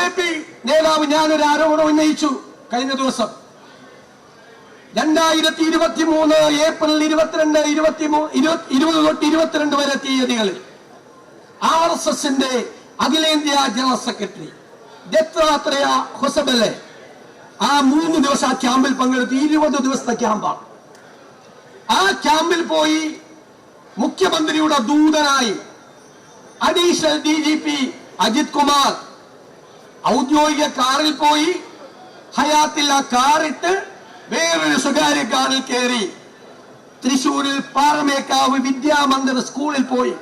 BJP നേതാവ് ഞാനൊരു ആരോപണം ഉന്നയിച്ചു കഴിഞ്ഞ ദിവസം. 2023 ഏപ്രിൽ 22, 20 തൊട്ട് 22 വരെ തീയതികളിൽ RSSന്റെ അഖിലേന്ത്യാ ജനറൽ സെക്രട്ടറി ദത്താത്രേയ ഹൊസബലെ ആ 3 ദിവസം ആ ക്യാമ്പിൽ പങ്കെടുത്ത് 20 ദിവസത്തെ ക്യാമ്പാണ്. ആ ക്യാമ്പിൽ പോയി മുഖ്യമന്ത്രിയുടെ ദൂതനായി അഡീഷണൽ DGP അജിത് കുമാർ ഔദ്യോഗിക കാറിൽ പോയി ഹയാത്തിൽ ആ കാറിട്ട് വേറൊരു സ്വകാര്യ കാറിൽ കയറി തൃശൂരിൽ പാറമേക്കാവ് വിദ്യാമന്ദിർ സ്കൂളിൽ പോയി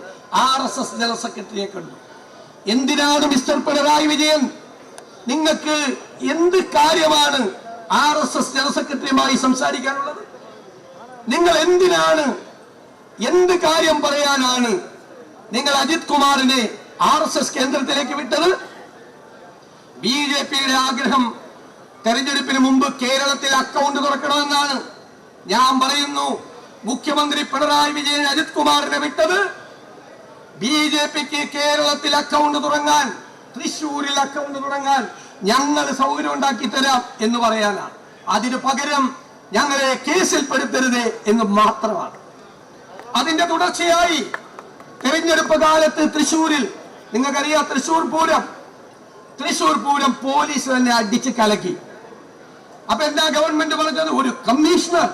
RSS ജനറൽ സെക്രട്ടറിയെ കണ്ടു. എന്തിനാണ് മിസ്റ്റർ പിണറായി വിജയൻ, നിങ്ങൾക്ക് എന്ത് കാര്യമാണ് RSS ജനറൽ സെക്രട്ടറിയുമായി സംസാരിക്കാനുള്ളത്? നിങ്ങൾ എന്തിനാണ്, എന്ത് കാര്യം പറയാനാണ് നിങ്ങൾ അജിത് കുമാറിനെ RSS കേന്ദ്രത്തിലേക്ക് വിട്ടത്? BJPയുടെ ആഗ്രഹം തെരഞ്ഞെടുപ്പിന് മുമ്പ് കേരളത്തിൽ അക്കൗണ്ട് തുറക്കണമെന്നാണ്. ഞാൻ പറയുന്നു, മുഖ്യമന്ത്രി പിണറായി വിജയൻ അജിത് കുമാറിനെ വിട്ടത് BJPക്ക് കേരളത്തിൽ അക്കൗണ്ട് തുടങ്ങാൻ, തൃശൂരിൽ അക്കൗണ്ട് തുടങ്ങാൻ ഞങ്ങൾ സൗകര്യം ഉണ്ടാക്കി തരാം എന്ന് പറയാനാണ്. അതിന് പകരം ഞങ്ങളെ കേസിൽപ്പെടുത്തരുതേ എന്ന് മാത്രമാണ്. അതിന്റെ തുടർച്ചയായി തെരഞ്ഞെടുപ്പ് കാലത്ത് തൃശൂരിൽ നിങ്ങൾക്കറിയാം, തൃശൂർ പൂരം പോലീസ് തന്നെ അടിച്ച് കലക്കി. അപ്പൊ എന്താ ഗവൺമെന്റ് പറഞ്ഞത്? ഒരു കമ്മീഷണർ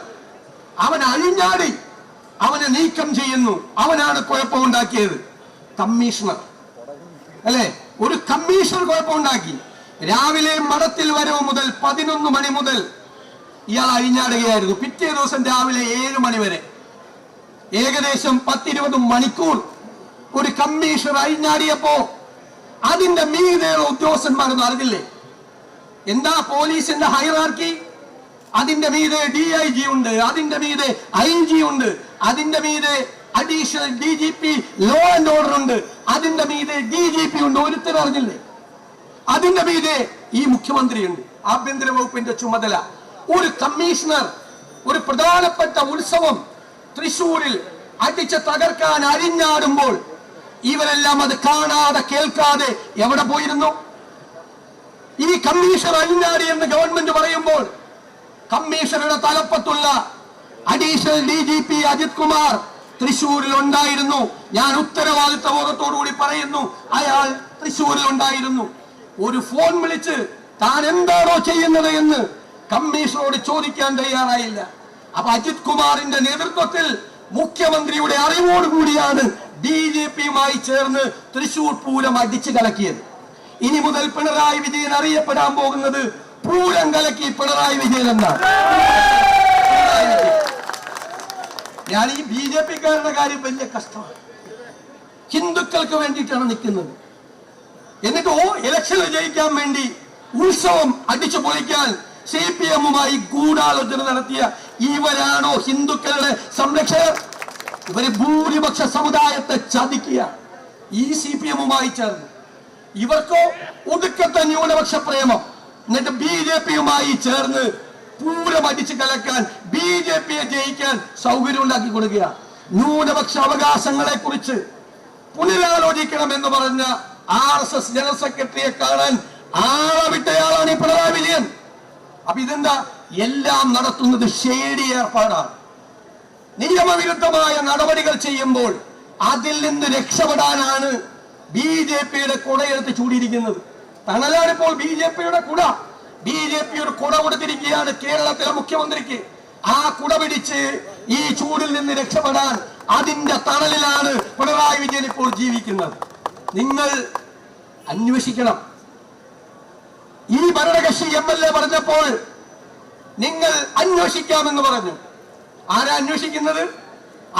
അവൻ അഴിഞ്ഞാടി, അവനെ നീക്കം ചെയ്യുന്നു, അവനാണ് കുഴപ്പമുണ്ടാക്കിയത്. കമ്മീഷണർ അല്ലെ, ഒരു കമ്മീഷണർ കുഴപ്പമുണ്ടാക്കി. രാവിലെ മഠത്തിൽ വരവ് മുതൽ 11 മണി മുതൽ ഇയാൾ അഴിഞ്ഞാടുകയായിരുന്നു. പിറ്റേ ദിവസം രാവിലെ 7 മണി വരെ ഏകദേശം 10-20 മണിക്കൂർ ഒരു കമ്മീഷണർ അഴിഞ്ഞാടിയപ്പോ അതിന്റെ മീതെയുള്ള ഉദ്യോഗസ്ഥന്മാരൊന്നും അറിഞ്ഞില്ലേ? എന്താ പോലീസിന്റെ ഹൈറാർക്കി? അതിന്റെ മീതെ DIG ഉണ്ട്, അതിന്റെ മീതെ IG ഉണ്ട്, അതിന്റെ മീതെ additional DGP law and order ഉണ്ട്, അതിന്റെ മീതെ DGP ഉണ്ട്. ഒരുത്തരും അറിഞ്ഞില്ലേ? അതിന്റെ മീതെ ഈ മുഖ്യമന്ത്രിയുണ്ട്, ആഭ്യന്തര വകുപ്പിന്റെ ചുമതല. ഒരു കമ്മീഷണർ ഒരു പ്രധാനപ്പെട്ട ഉത്സവം തൃശൂരിൽ അടിച്ച് തകർക്കാൻ അരിഞ്ഞാടുമ്പോൾ ഇവരെല്ലാം അത് കാണാതെ കേൾക്കാതെ എവിടെ പോയിരുന്നു? ഈ കമ്മീഷണർ അഴിഞ്ഞാടി എന്ന് ഗവൺമെന്റ് പറയുമ്പോൾ കമ്മീഷണറുടെ തലപ്പത്തുള്ള അഡീഷണൽ DGP അജിത് കുമാർ തൃശൂരിൽ ഉണ്ടായിരുന്നു. ഞാൻ ഉത്തരവാദിത്വ ബോധത്തോടുകൂടി പറയുന്നു, അയാൾ തൃശൂരിൽ ഉണ്ടായിരുന്നു. ഒരു ഫോൺ വിളിച്ച് താൻ എന്താണോ ചെയ്യുന്നത് എന്ന് കമ്മീഷണറോട് ചോദിക്കാൻ തയ്യാറായില്ല. അപ്പൊ അജിത് കുമാറിന്റെ നേതൃത്വത്തിൽ മുഖ്യമന്ത്രിയുടെ അറിവോടുകൂടിയാണ് DGPയുമായി ചേർന്ന് തൃശൂർ പൂരം അടിച്ചു കലക്കിയത്. ഇനി മുതൽ പിണറായി വിജയൻ അറിയപ്പെടാൻ പോകുന്നത് പൂരം കലക്കി പിണറായി വിജയൻ എന്നാണ്. ഞാൻ ഈ BJPക്കാരുടെ കാര്യം വലിയ കഷ്ടമാണ്. ഹിന്ദുക്കൾക്ക് വേണ്ടിയിട്ടാണ് നിൽക്കുന്നത്. എന്നിട്ട് ഇലക്ഷനിൽ ജയിക്കാൻ വേണ്ടി ഉത്സവം അടിച്ചു പൊളിക്കാൻ CPMുമായി ഗൂഢാലോചന നടത്തിയ ഇവരാണോ ഹിന്ദുക്കളുടെ സംരക്ഷകർ? ഇവര് ഭൂരിപക്ഷ സമുദായത്തെ ചതിക്കുക. ഈ CPMുമായി ചേർന്ന് ഇവർക്കോ ഒടുക്കത്തെ ന്യൂനപക്ഷ പ്രേമം. എന്നിട്ട് BJPയുമായി ചേർന്ന് പൂരം അടിച്ചു കലക്കാൻ, BJPയെ ജയിക്കാൻ സൗകര്യം ഉണ്ടാക്കി കൊടുക്കുക. ന്യൂനപക്ഷ അവകാശങ്ങളെ കുറിച്ച് പുനരാലോചിക്കണം എന്ന് പറഞ്ഞ RSS ജനറൽ സെക്രട്ടറിയെ കാണാൻ ആളെ വിട്ടയാളാണ് ഈ പിണറായി വിജയൻ. അപ്പൊ ഇതെന്താ? എല്ലാം നടത്തുന്നത് ഷേഡി ഏർപ്പാടാണ്. നിയമവിരുദ്ധമായ നടപടികൾ ചെയ്യുമ്പോൾ അതിൽ നിന്ന് രക്ഷപ്പെടാനാണ് BJPയുടെ കുടയെടുത്ത് ചൂടിയിരിക്കുന്നത്. തണലാണ് ഇപ്പോൾ BJPയുടെ കുട. BJP ഒരു കുട കൊടുത്തിരിക്കുകയാണ് കേരളത്തിലെ മുഖ്യമന്ത്രിക്ക്. ആ കുട പിടിച്ച് ഈ ചൂടിൽ നിന്ന് രക്ഷപ്പെടാൻ അതിന്റെ തണലിലാണ് പിണറായി വിജയൻ ഇപ്പോൾ ജീവിക്കുന്നത്. നിങ്ങൾ അന്വേഷിക്കണം. ഈ ഭരണകക്ഷി MLA പറഞ്ഞപ്പോൾ നിങ്ങൾ അന്വേഷിക്കാമെന്ന് പറഞ്ഞു. ആരാ അന്വേഷിക്കുന്നത്?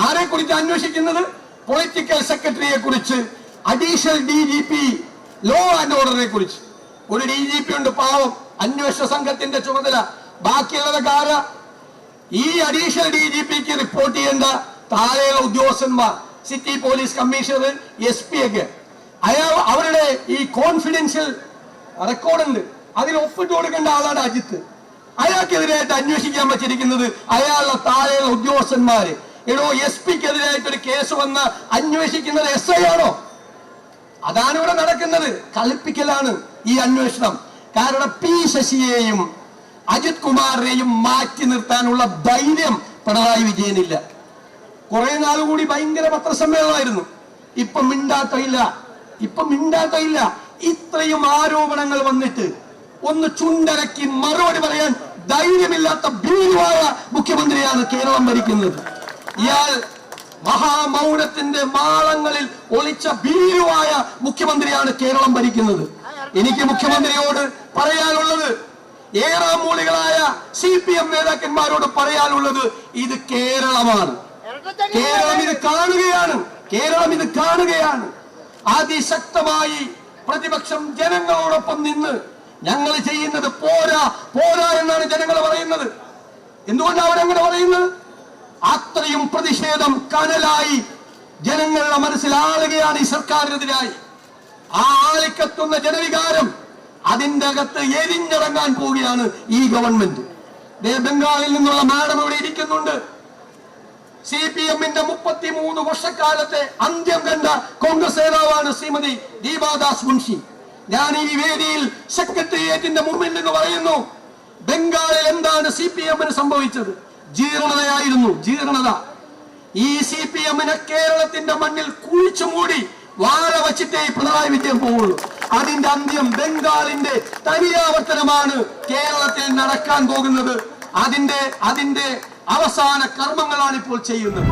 ആരെ കുറിച്ച് അന്വേഷിക്കുന്നത്? പൊളിറ്റിക്കൽ സെക്രട്ടറിയെ കുറിച്ച്, അഡീഷണൽ DGP ലോ ആൻഡ് ഓർഡറിനെ കുറിച്ച്. ഒരു DGP ഉണ്ട്, പാവം, അന്വേഷണ സംഘത്തിന്റെ ചുമതല. ബാക്കിയുള്ളതൊക്കെ ആരാ? ഈ അഡീഷണൽ DGPക്ക് റിപ്പോർട്ട് ചെയ്യേണ്ട താഴെയുള്ള ഉദ്യോഗസ്ഥന്മാർ, സിറ്റി പോലീസ് കമ്മീഷണർ, SP ഒക്കെ. അവരുടെ ഈ കോൺഫിഡൻഷ്യൽ റെക്കോർഡുണ്ട്, അതിൽ ഒപ്പിട്ട് കൊടുക്കേണ്ട ആളാണ് അജിത്ത്. അയാൾക്കെതിരായിട്ട് അന്വേഷിക്കാൻ വെച്ചിരിക്കുന്നത് അയാളുടെ താഴെയുള്ള ഉദ്യോഗസ്ഥന്മാര്. SP-ക്കെതിരായിട്ടൊരു കേസ് വന്ന അന്വേഷിക്കുന്നത് SI ആണോ? അതാണ് ഇവിടെ നടക്കുന്നത്. കളിപ്പിക്കലാണ്. ഈ അന്വേഷണം. കാരണം പി ശശിയെയും അജിത് കുമാറിനെയും മാറ്റി നിർത്താനുള്ള ധൈര്യം പിണറായി വിജയനില്ല. കുറെ നാളുകൂടി ഭയങ്കര പത്രസമ്മേളനമായിരുന്നു. ഇപ്പൊ മിണ്ടാട്ടമില്ല. ഇത്രയും ആരോപണങ്ങൾ വന്നിട്ട് ഒന്ന് ചുണ്ടരക്കി മറുപടി പറയാൻ ധൈര്യമില്ലാത്ത ഭീരുവായ മുഖ്യമന്ത്രിയാണ് കേരളം ഭരിക്കുന്നത്. ഇയാൾ മഹാമൗനത്തിന്റെ മാളങ്ങളിൽ ഒളിച്ച ഭീരുവായ മുഖ്യമന്ത്രിയാണ് കേരളം ഭരിക്കുന്നത്. എനിക്ക് മുഖ്യമന്ത്രിയോട് പറയാനുള്ളത്, ഏറാം മൂളികളായ CPM നേതാക്കന്മാരോട് പറയാനുള്ളത്, ഇത് കേരളമാണ്. കേരളം ഇത് കാണുകയാണ്. അതിശക്തമായി പ്രതിപക്ഷം ജനങ്ങളോടൊപ്പം നിന്ന് ഞങ്ങൾ ചെയ്യുന്നത് പോരാ എന്നാണ് ജനങ്ങൾ പറയുന്നത്. എന്തുകൊണ്ടാണ് അവരങ്ങനെ പറയുന്നത്? അത്രയും പ്രതിഷേധം കനലായി ജനങ്ങളുടെ മനസ്സിൽ ആളുകയാണ് ഈ സർക്കാരിനെതിരായി. ആ ആളിക്കത്തുന്ന ജനവികാരം അതിന്റെ അകത്ത് എരിഞ്ഞിറങ്ങാൻ പോവുകയാണ് ഈ ഗവൺമെന്റ്. ബംഗാളിൽ നിന്നുള്ള മാഡം ഇവിടെ ഇരിക്കുന്നുണ്ട്. CPM-ന്റെ 33 വർഷക്കാലത്തെ അന്ത്യം കണ്ട കോൺഗ്രസ് നേതാവാണ് ശ്രീമതി ദീപാദാസ് മുൻഷി. ഞാൻ ഈ വേദിയിൽ സെക്രട്ടേറിയറ്റിന്റെ മുമ്പിൽ നിന്ന് പറയുന്നു, ബംഗാളിൽ എന്താണ് CPM-ന് സംഭവിച്ചത്? ജീർണത. ഈ CPM-നെ കേരളത്തിന്റെ മണ്ണിൽ കുഴിച്ചു മൂടി വാഴ വച്ചിട്ടേ പിണറായി വിജയൻ പോവുള്ളൂ. അതിന്റെ അന്ത്യം ബംഗാളിന്റെ തനിയാവർത്തനമാണ് കേരളത്തിൽ നടക്കാൻ പോകുന്നത്. അതിന്റെ അവസാന കർമ്മങ്ങളാണ് ഇപ്പോൾ ചെയ്യുന്നത്.